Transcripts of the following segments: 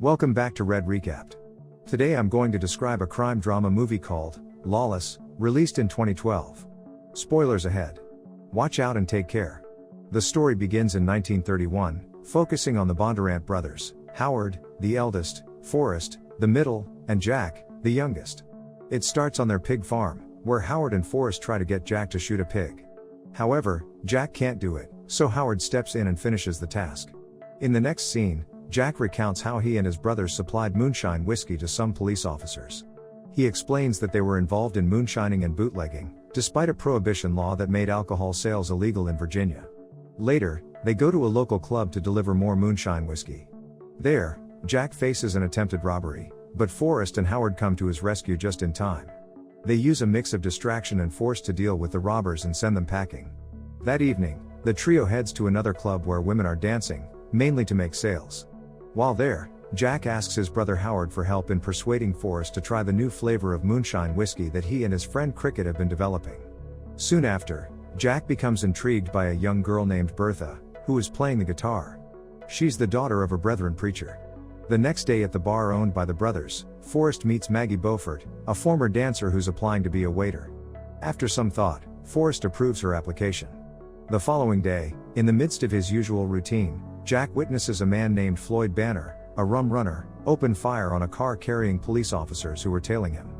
Welcome back to Red Recapped. Today I'm going to describe a crime drama movie called Lawless, released in 2012. Spoilers ahead. Watch out and take care. The story begins in 1931, focusing on the Bondurant brothers, Howard, the eldest, Forrest, the middle, and Jack, the youngest. It starts on their pig farm, where Howard and Forrest try to get Jack to shoot a pig. However, Jack can't do it, so Howard steps in and finishes the task. In the next scene, Jack recounts how he and his brothers supplied moonshine whiskey to some police officers. He explains that they were involved in moonshining and bootlegging, despite a prohibition law that made alcohol sales illegal in Virginia. Later, they go to a local club to deliver more moonshine whiskey. There, Jack faces an attempted robbery, but Forrest and Howard come to his rescue just in time. They use a mix of distraction and force to deal with the robbers and send them packing. That evening, the trio heads to another club where women are dancing, mainly to make sales. While there, Jack asks his brother Howard for help in persuading Forrest to try the new flavor of moonshine whiskey that he and his friend Cricket have been developing. Soon after, Jack becomes intrigued by a young girl named Bertha, who is playing the guitar. She's the daughter of a Brethren preacher. The next day at the bar owned by the brothers, Forrest meets Maggie Beaufort, a former dancer who's applying to be a waiter. After some thought, Forrest approves her application. The following day, in the midst of his usual routine, Jack witnesses a man named Floyd Banner, a rum runner, open fire on a car carrying police officers who were tailing him.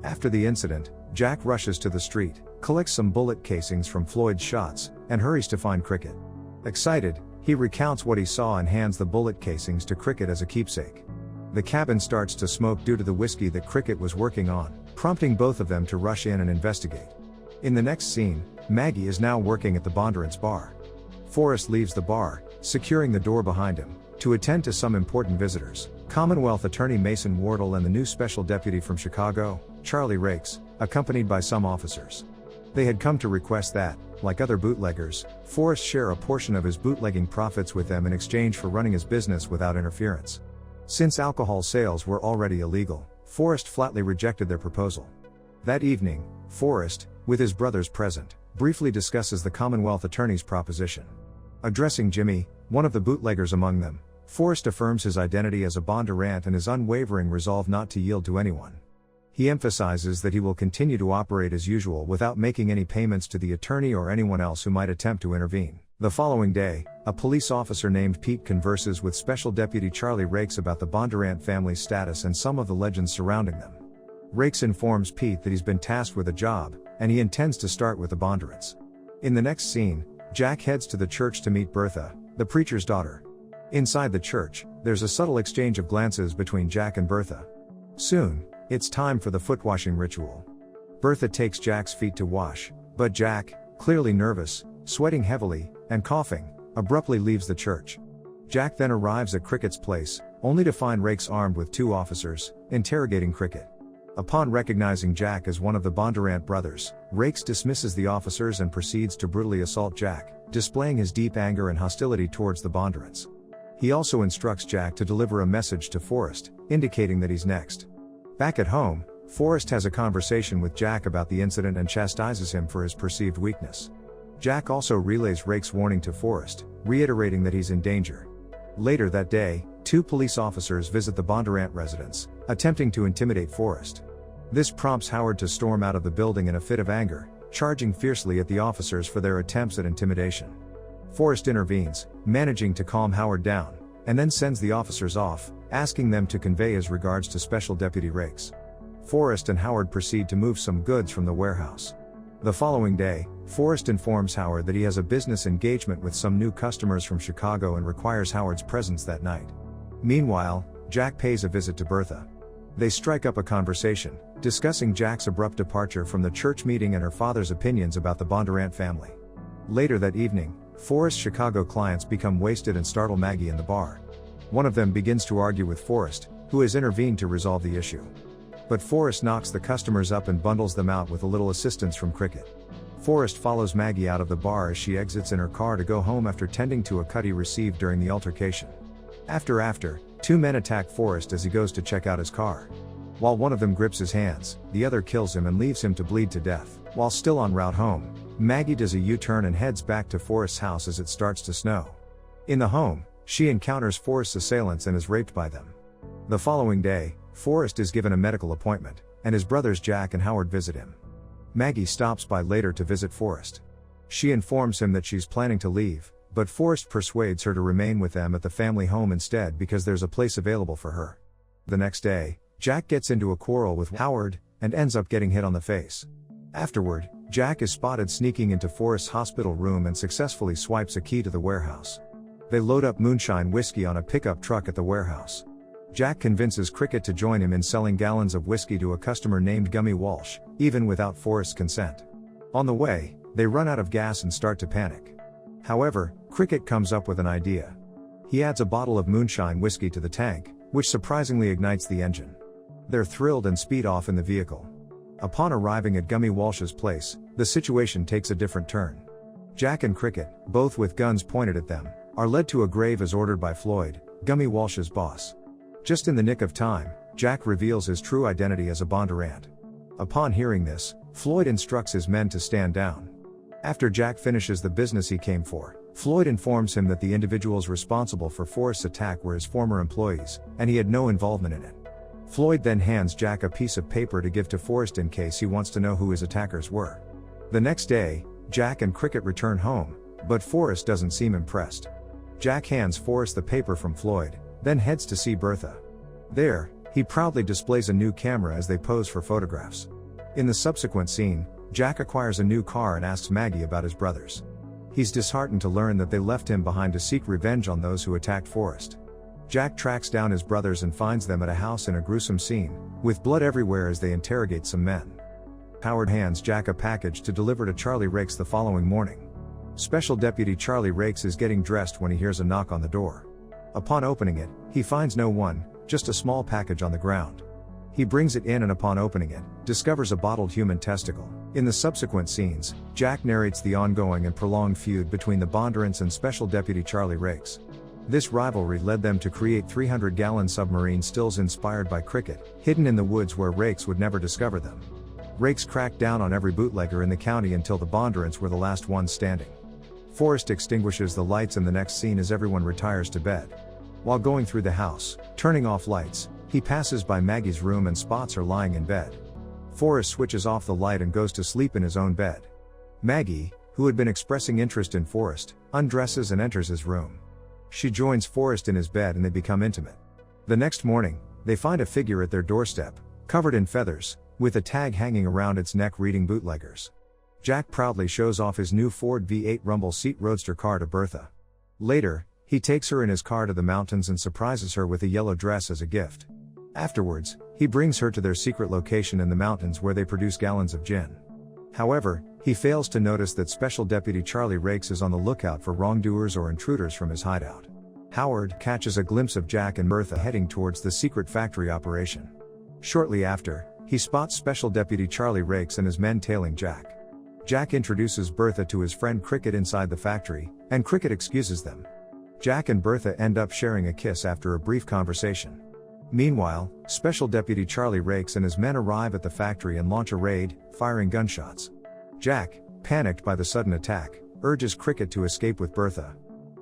After the incident, Jack rushes to the street, collects some bullet casings from Floyd's shots, and hurries to find Cricket. Excited, he recounts what he saw and hands the bullet casings to Cricket as a keepsake. The cabin starts to smoke due to the whiskey that Cricket was working on, prompting both of them to rush in and investigate. In the next scene, Maggie is now working at the Bondurant's bar. Forrest leaves the bar, securing the door behind him, to attend to some important visitors, Commonwealth Attorney Mason Wardle and the new special deputy from Chicago, Charlie Rakes, accompanied by some officers. They had come to request that, like other bootleggers, Forrest share a portion of his bootlegging profits with them in exchange for running his business without interference. Since alcohol sales were already illegal, Forrest flatly rejected their proposal. That evening, Forrest, with his brothers present, briefly discusses the Commonwealth Attorney's proposition. Addressing Jimmy, one of the bootleggers among them, Forrest affirms his identity as a Bondurant and his unwavering resolve not to yield to anyone. He emphasizes that he will continue to operate as usual without making any payments to the attorney or anyone else who might attempt to intervene. The following day, a police officer named Pete converses with Special Deputy Charlie Rakes about the Bondurant family's status and some of the legends surrounding them. Rakes informs Pete that he's been tasked with a job, and he intends to start with the Bondurants. In the next scene, Jack heads to the church to meet Bertha, the preacher's daughter. Inside the church, there's a subtle exchange of glances between Jack and Bertha. Soon, it's time for the foot-washing ritual. Bertha takes Jack's feet to wash, but Jack, clearly nervous, sweating heavily, and coughing, abruptly leaves the church. Jack then arrives at Cricket's place, only to find Rakes armed with two officers, interrogating Cricket. Upon recognizing Jack as one of the Bondurant brothers, Rakes dismisses the officers and proceeds to brutally assault Jack, displaying his deep anger and hostility towards the Bondurants. He also instructs Jack to deliver a message to Forrest, indicating that he's next. Back at home, Forrest has a conversation with Jack about the incident and chastises him for his perceived weakness. Jack also relays Rakes' warning to Forrest, reiterating that he's in danger. Later that day, two police officers visit the Bondurant residence, attempting to intimidate Forrest. This prompts Howard to storm out of the building in a fit of anger, charging fiercely at the officers for their attempts at intimidation. Forrest intervenes, managing to calm Howard down, and then sends the officers off, asking them to convey his regards to Special Deputy Rakes. Forrest and Howard proceed to move some goods from the warehouse. The following day, Forrest informs Howard that he has a business engagement with some new customers from Chicago and requires Howard's presence that night. Meanwhile, Jack pays a visit to Bertha. They strike up a conversation, discussing Jack's abrupt departure from the church meeting and her father's opinions about the Bondurant family. Later that evening, Forrest's Chicago clients become wasted and startle Maggie in the bar. One of them begins to argue with Forrest, who has intervened to resolve the issue. But Forrest knocks the customers up and bundles them out with a little assistance from Cricket. Forrest follows Maggie out of the bar as she exits in her car to go home after tending to a cut he received during the altercation. After, two men attack Forrest as he goes to check out his car. While one of them grips his hands, the other kills him and leaves him to bleed to death. While still en route home, Maggie does a U-turn and heads back to Forrest's house as it starts to snow. In the home, she encounters Forrest's assailants and is raped by them. The following day, Forrest is given a medical appointment, and his brothers Jack and Howard visit him. Maggie stops by later to visit Forrest. She informs him that she's planning to leave, but Forrest persuades her to remain with them at the family home instead because there's a place available for her. The next day, Jack gets into a quarrel with Howard, and ends up getting hit on the face. Afterward, Jack is spotted sneaking into Forrest's hospital room and successfully swipes a key to the warehouse. They load up moonshine whiskey on a pickup truck at the warehouse. Jack convinces Cricket to join him in selling gallons of whiskey to a customer named Gummy Walsh, even without Forrest's consent. On the way, they run out of gas and start to panic. However, Cricket comes up with an idea. He adds a bottle of moonshine whiskey to the tank, which surprisingly ignites the engine. They're thrilled and speed off in the vehicle. Upon arriving at Gummy Walsh's place, the situation takes a different turn. Jack and Cricket, both with guns pointed at them, are led to a grave as ordered by Floyd, Gummy Walsh's boss. Just in the nick of time, Jack reveals his true identity as a Bondurant. Upon hearing this, Floyd instructs his men to stand down. After Jack finishes the business he came for, Floyd informs him that the individuals responsible for Forrest's attack were his former employees, and he had no involvement in it. Floyd then hands Jack a piece of paper to give to Forrest in case he wants to know who his attackers were. The next day, Jack and Cricket return home, but Forrest doesn't seem impressed. Jack hands Forrest the paper from Floyd, then heads to see Bertha. There, he proudly displays a new camera as they pose for photographs. In the subsequent scene, Jack acquires a new car and asks Maggie about his brothers. He's disheartened to learn that they left him behind to seek revenge on those who attacked Forrest. Jack tracks down his brothers and finds them at a house in a gruesome scene, with blood everywhere as they interrogate some men. Howard hands Jack a package to deliver to Charlie Rakes the following morning. Special Deputy Charlie Rakes is getting dressed when he hears a knock on the door. Upon opening it, he finds no one, just a small package on the ground. He brings it in and upon opening it, discovers a bottled human testicle. In the subsequent scenes, Jack narrates the ongoing and prolonged feud between the Bondurants and Special Deputy Charlie Rakes. This rivalry led them to create 300-gallon submarine stills inspired by Cricket, hidden in the woods where Rakes would never discover them. Rakes cracked down on every bootlegger in the county until the Bondurants were the last ones standing. Forrest extinguishes the lights in the next scene as everyone retires to bed. While going through the house, turning off lights, he passes by Maggie's room and spots her lying in bed. Forrest switches off the light and goes to sleep in his own bed. Maggie, who had been expressing interest in Forrest, undresses and enters his room. She joins Forrest in his bed and they become intimate. The next morning, they find a figure at their doorstep, covered in feathers, with a tag hanging around its neck reading bootleggers. Jack proudly shows off his new Ford V8 rumble seat roadster car to Bertha. Later, he takes her in his car to the mountains and surprises her with a yellow dress as a gift. Afterwards, he brings her to their secret location in the mountains where they produce gallons of gin. However, he fails to notice that Special Deputy Charlie Rakes is on the lookout for wrongdoers or intruders from his hideout. Howard catches a glimpse of Jack and Bertha heading towards the secret factory operation. Shortly after, he spots Special Deputy Charlie Rakes and his men tailing Jack. Jack introduces Bertha to his friend Cricket inside the factory, and Cricket excuses them. Jack and Bertha end up sharing a kiss after a brief conversation. Meanwhile, Special Deputy Charlie Rakes and his men arrive at the factory and launch a raid, firing gunshots. Jack, panicked by the sudden attack, urges Cricket to escape with Bertha.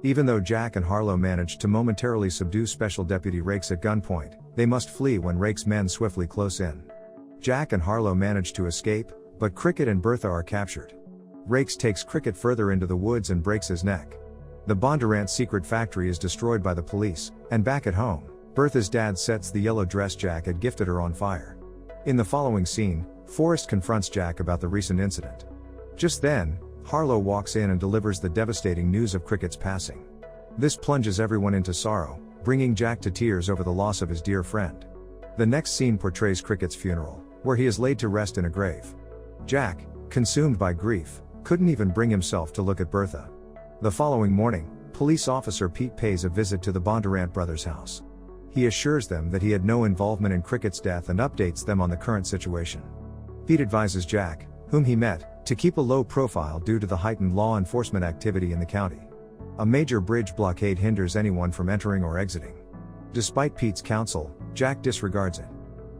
Even though Jack and Harlow manage to momentarily subdue Special Deputy Rakes at gunpoint, they must flee when Rakes' men swiftly close in. Jack and Harlow manage to escape, but Cricket and Bertha are captured. Rakes takes Cricket further into the woods and breaks his neck. The Bondurant secret factory is destroyed by the police, and back at home, Bertha's dad sets the yellow dress Jack had gifted her on fire. In the following scene, Forrest confronts Jack about the recent incident. Just then, Harlow walks in and delivers the devastating news of Cricket's passing. This plunges everyone into sorrow, bringing Jack to tears over the loss of his dear friend. The next scene portrays Cricket's funeral, where he is laid to rest in a grave. Jack, consumed by grief, couldn't even bring himself to look at Bertha. The following morning, police officer Pete pays a visit to the Bondurant brothers' house. He assures them that he had no involvement in Cricket's death and updates them on the current situation. Pete advises Jack, whom he met, to keep a low profile due to the heightened law enforcement activity in the county. A major bridge blockade hinders anyone from entering or exiting. Despite Pete's counsel, Jack disregards it.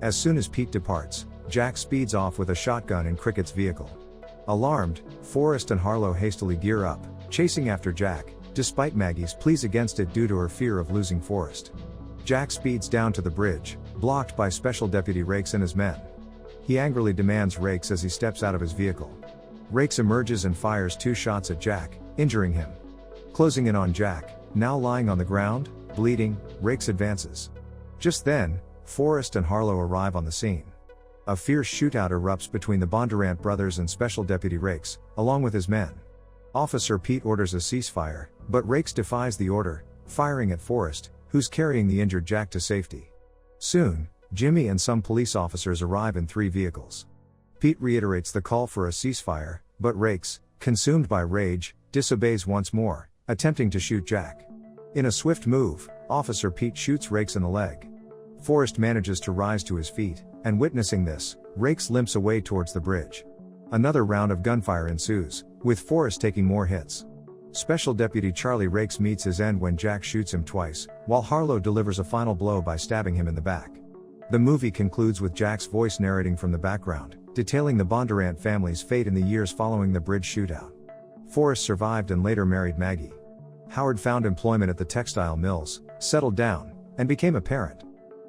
As soon as Pete departs, Jack speeds off with a shotgun in Cricket's vehicle. Alarmed, Forrest and Harlow hastily gear up, chasing after Jack, despite Maggie's pleas against it due to her fear of losing Forrest. Jack speeds down to the bridge, blocked by Special Deputy Rakes and his men. He angrily demands Rakes as he steps out of his vehicle. Rakes emerges and fires 2 shots at Jack, injuring him. Closing in on Jack, now lying on the ground, bleeding, Rakes advances. Just then, Forrest and Harlow arrive on the scene. A fierce shootout erupts between the Bondurant brothers and Special Deputy Rakes, along with his men. Officer Pete orders a ceasefire, but Rakes defies the order, firing at Forrest, who's carrying the injured Jack to safety. Soon, Jimmy and some police officers arrive in 3 vehicles. Pete reiterates the call for a ceasefire, but Rakes, consumed by rage, disobeys once more, attempting to shoot Jack. In a swift move, Officer Pete shoots Rakes in the leg. Forrest manages to rise to his feet, and witnessing this, Rakes limps away towards the bridge. Another round of gunfire ensues, with Forrest taking more hits. Special Deputy Charlie Rakes meets his end when Jack shoots him twice, while Harlow delivers a final blow by stabbing him in the back. The movie concludes with Jack's voice narrating from the background, detailing the Bondurant family's fate in the years following the bridge shootout. Forrest survived and later married Maggie. Howard found employment at the textile mills, settled down, and became a parent.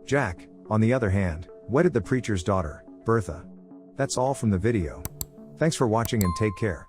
Jack, on the other hand, wedded the preacher's daughter, Bertha. That's all from the video. Thanks for watching and take care.